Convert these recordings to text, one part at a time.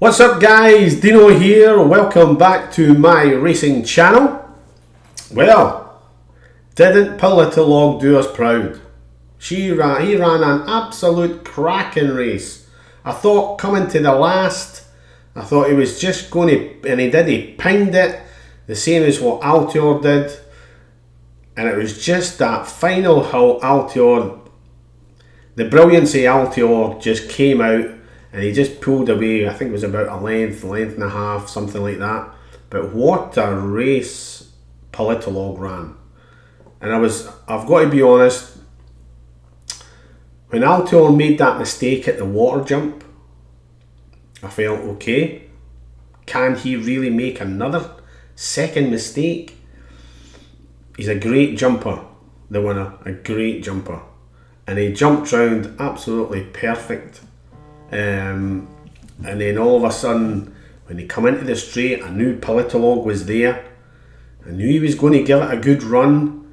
What's up guys, Dino here, welcome back to my racing channel. Well, didn't Politologue do us proud? He ran an absolute cracking race. I thought coming to the last, I thought he was just going to, and he pinged it, the same as what Altior did. And it was just that final hill, Altior, the brilliance of Altior just came out. And he just pulled away. I think it was about a length and a half, something like that. But what a race Politologue ran. And I've got to be honest, when Altior made that mistake at the water jump, I felt, okay, can he really make another second mistake? He's a great jumper, the winner, a great jumper. And he jumped round absolutely perfect. And then all of a sudden, when he come into the straight, I knew Politologue was there. I knew he was going to give it a good run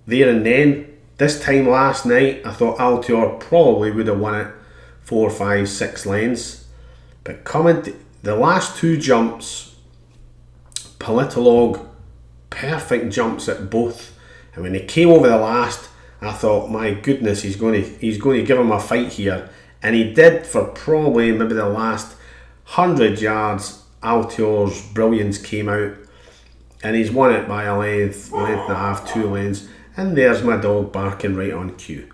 there and then. This time last night, I thought Altior probably would have won it 4, 5, 6 lengths. But coming to the last two jumps, Politologue, perfect jumps at both. And when he came over the last, I thought, my goodness, he's going to give him a fight here. And he did for probably maybe the last 100 yards. Altior's brilliance came out. And he's won it by a length and a half, 2 lengths. And there's my dog barking right on cue.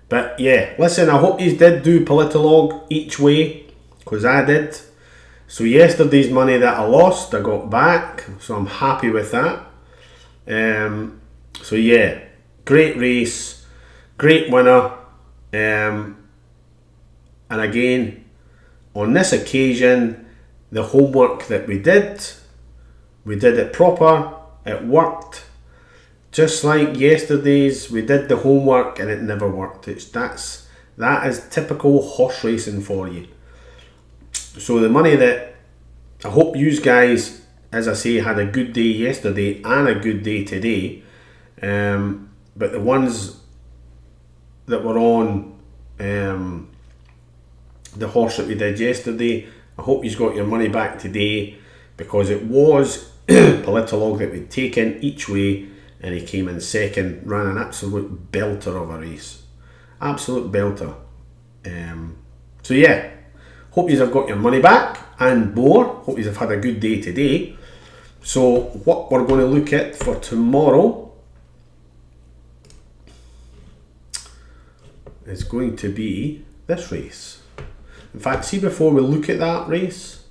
But yeah, listen, I hope you did do Politologue each way. Because I did. So yesterday's money that I lost, I got back. So I'm happy with that. So yeah, great race. Great winner. And again, on this occasion, the homework that we did it proper, it worked. Just like yesterday's, we did the homework and it never worked. That is typical horse racing for you. So the money that, I hope you guys, as I say, had a good day yesterday and a good day today. But the ones that were on the horse that we did yesterday, I hope you've got your money back today, because it was Politologue that we'd taken each way, and he came in second, ran an absolute belter of a race, absolute belter. So yeah, hope you have got your money back and more. Hope you have had a good day today. So what we're going to look at for tomorrow is going to be this race. In fact, see, before we look at that race,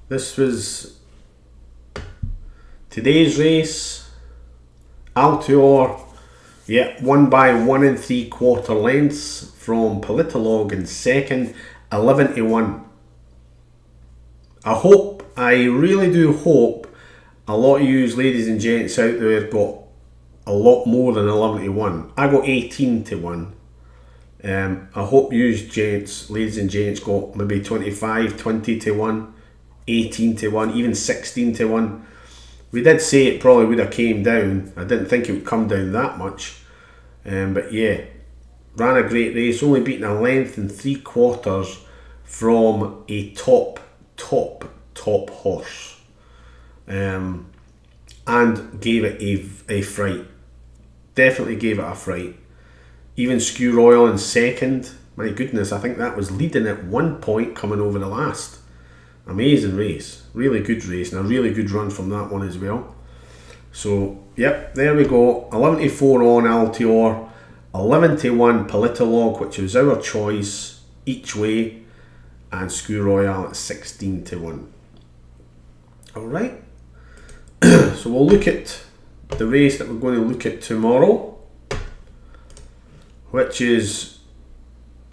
this was today's race. Altior, yeah, won by 1 3/4 lengths from Politologue in second, 11-1. I really do hope a lot of you ladies and gents out there got a lot more than 11-1. I got 18-1. I hope you gents, ladies and gents, got maybe 25, 20-1, 18-1, even 16-1. We did say it probably would have came down. I didn't think it would come down that much. But yeah, ran a great race, only beaten a length and 3/4 from a top horse. And gave it a fright. Definitely gave it a fright. Even Skew Royal in second. My goodness, I think that was leading at one point coming over the last. Amazing race. Really good race, and a really good run from that one as well. So, yep, there we go. 11-4 on Altior. 11-1 Politologue, which was our choice each way. And Skew Royal at 16-1. Alright. So we'll look at the race that we're going to look at tomorrow, which is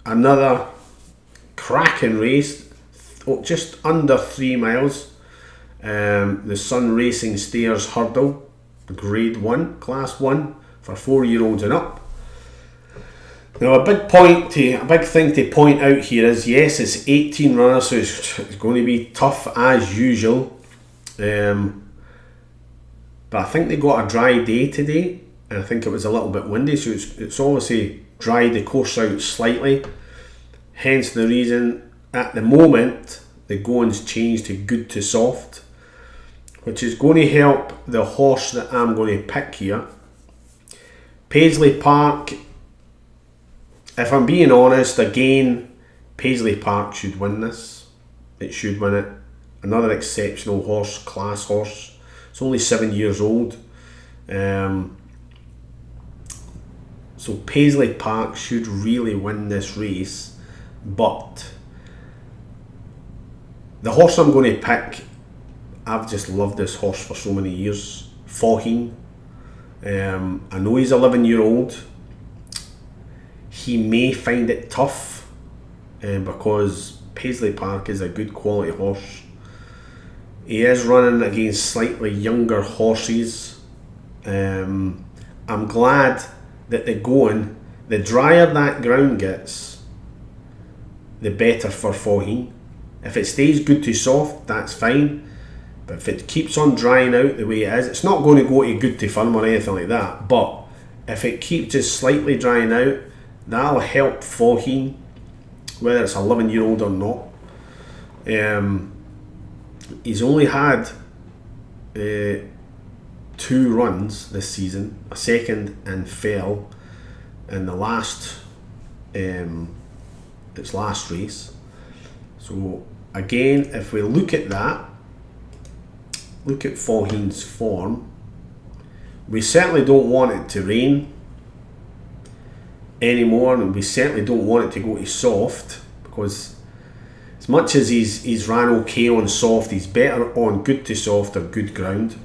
another cracking race, just under 3 miles. The Sun Racing Stairs Hurdle, Grade 1, Class 1 for 4-year-olds and up. Now a big thing to point out here is, yes, it's 18 runners, so it's going to be tough as usual. But I think they got a dry day today, and I think it was a little bit windy, so it's obviously dried the course out slightly. Hence the reason at the moment the going's changed to good to soft, which is going to help the horse that I'm going to pick here. Paisley Park, if I'm being honest, again, Paisley Park should win this. It should win it. Another exceptional horse, class horse. It's only 7 years old. So Paisley Park should really win this race, but the horse I'm going to pick, I've just loved this horse for so many years. Faugheen. I know he's 11-year-old. He may find it tough because Paisley Park is a good quality horse. He is running against slightly younger horses. I'm glad that the drier that ground gets, the better for Faugheen. If it stays good to soft, that's fine. But if it keeps on drying out the way it is, it's not going to go to good to firm or anything like that. But if it keeps just slightly drying out, that'll help Faugheen, whether it's 11-year-old or not. He's only had 2 runs this season, a second and fell in the last its last race. So again, if we look at that, look at Faugheen's form, we certainly don't want it to rain anymore, and we certainly don't want it to go to soft, because as much as he's ran okay on soft, he's better on good to soft or good ground.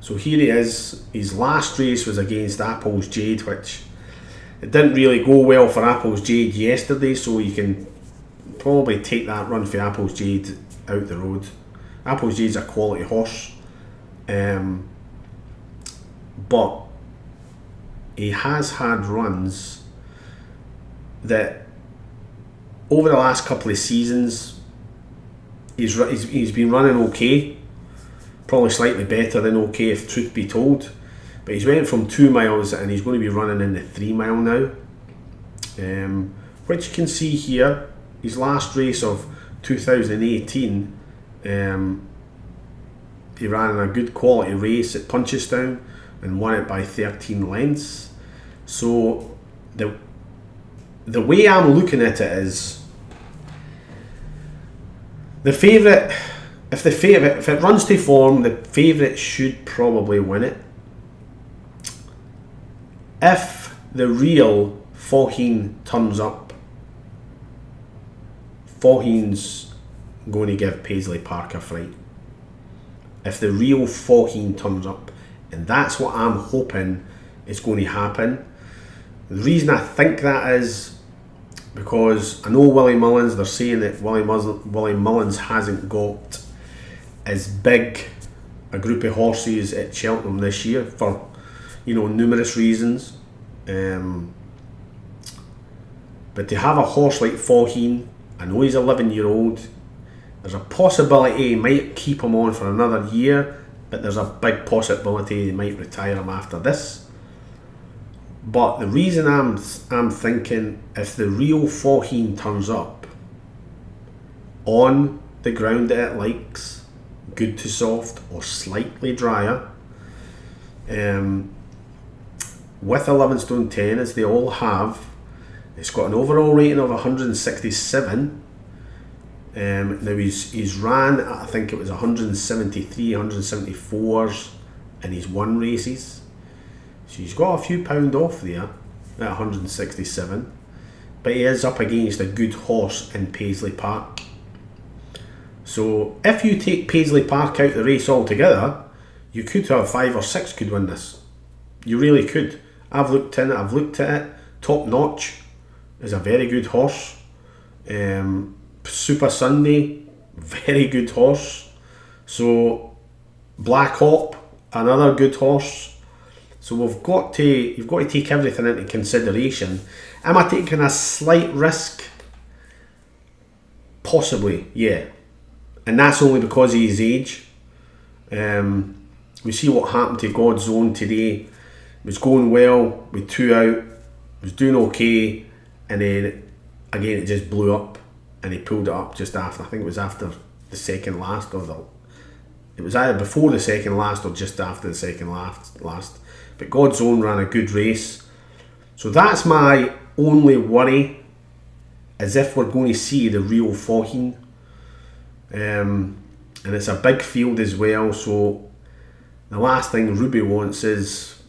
So here he is. His last race was against Apple's Jade, which it didn't really go well for Apple's Jade yesterday, so you can probably take that run for Apple's Jade out the road. Apple's Jade's a quality horse, but he has had runs that over the last couple of seasons he's been running okay. Probably slightly better than okay, if truth be told, but he's went from 2 miles and he's going to be running in the 3 mile now, which you can see here. His last race of 2018, he ran in a good quality race at Punchestown and won it by 13 lengths. So the way I'm looking at it is, the favourite, if it runs to form, the favourite should probably win it. If the real Faugheen turns up, Faugheen's going to give Paisley Park a fright. If the real Faugheen turns up, and that's what I'm hoping is going to happen. The reason I think that is because I know Willie Mullins, they're saying that Willie Mullins hasn't got as big a group of horses at Cheltenham this year for, numerous reasons. But to have a horse like Faugheen, I know he's 11-year-old, there's a possibility he might keep him on for another year, but there's a big possibility he might retire him after this. But the reason I'm thinking, if the real Faugheen turns up on the ground that it likes, good to soft or slightly drier, with 11 stone 10 as they all have, it's got an overall rating of 167. Now he's ran, I think it was 173, 174s, and he's won races. So he's got a few pound off there at 167, but he is up against a good horse in Paisley Park. So if you take Paisley Park out the race altogether, you could have 5 or 6 could win this. You really could. I've looked at it. Top Notch is a very good horse. Super Sunday, very good horse. So Black Hop, another good horse. So you've got to take everything into consideration. Am I taking a slight risk? Possibly, yeah. And that's only because of his age. We see what happened to God's Own today. It was going well with 2 out, was doing okay, and then again it just blew up. and he pulled it up just after, I think it was after the second last, it was either before the second last or just after the second last. But God's Own ran a good race. So that's my only worry, as if we're going to see the real Faugheen. And it's a big field as well, so the last thing Ruby wants is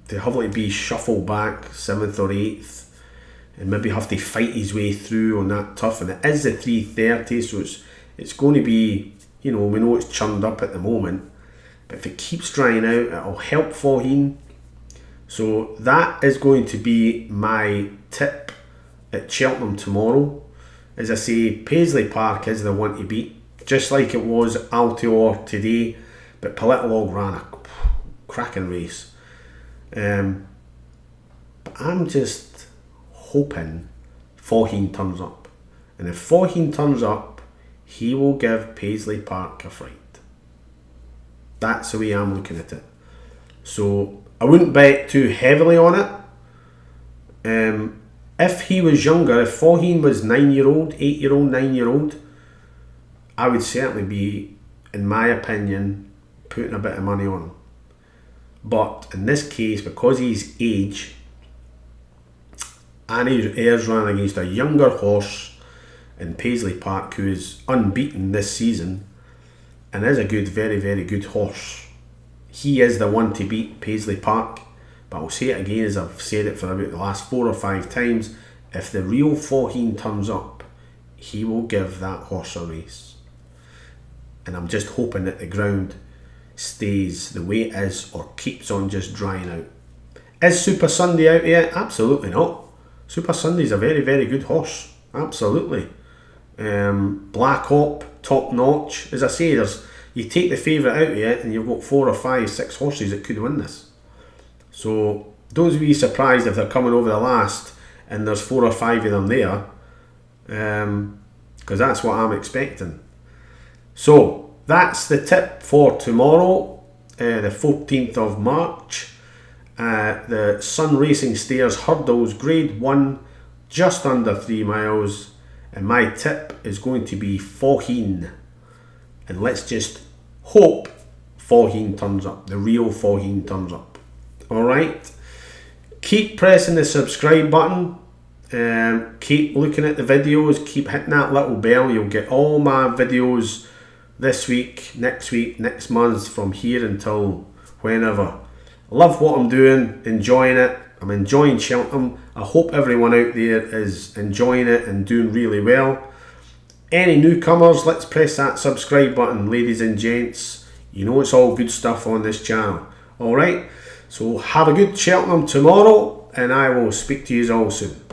to have to be shuffled back 7th or 8th and maybe have to fight his way through on that turf. And it is the 330, so it's going to be, you know, we know it's churned up at the moment, but if it keeps drying out, it'll help Faugheen. So that is going to be my tip at Cheltenham tomorrow. As I say, Paisley Park is the one to beat, just like it was Altior today, but Politologue ran a cracking race. But I'm just hoping Faugheen turns up. And if Faugheen turns up, he will give Paisley Park a fright. That's the way I'm looking at it. So I wouldn't bet too heavily on it. If he was younger, if Faugheen was 9-year-old, 8-year-old, 9-year-old, I would certainly be, in my opinion, putting a bit of money on him. But in this case, because he's age and his heirs running against a younger horse in Paisley Park who is unbeaten this season and is a good, very, very good horse, he is the one to beat, Paisley Park. But I'll say it again, as I've said it for about the last 4 or 5 times, if the real Faugheen turns up, he will give that horse a race. And I'm just hoping that the ground stays the way it is or keeps on just drying out. Is Super Sunday out yet? Absolutely not. Super Sunday's a very, very good horse. Absolutely. Black Hop, top notch. As I say, you take the favourite out yet and you've got 4 or 5, 6 horses that could win this. So don't be surprised if they're coming over the last and there's 4 or 5 of them there, because that's what I'm expecting. So that's the tip for tomorrow, the 14th of March. The Sun Racing Stairs Hurdles Grade 1, just under 3 miles. And my tip is going to be Faugheen. And let's just hope Faugheen turns up, the real Faugheen turns up. Alright, keep pressing the subscribe button, keep looking at the videos, keep hitting that little bell. You'll get all my videos this week, next month, from here until whenever. Love what I'm doing, enjoying it. I'm enjoying Cheltenham. I hope everyone out there is enjoying it and doing really well. Any newcomers, let's press that subscribe button, ladies and gents. You know it's all good stuff on this channel. Alright, so have a good Cheltenham tomorrow, and I will speak to you all soon.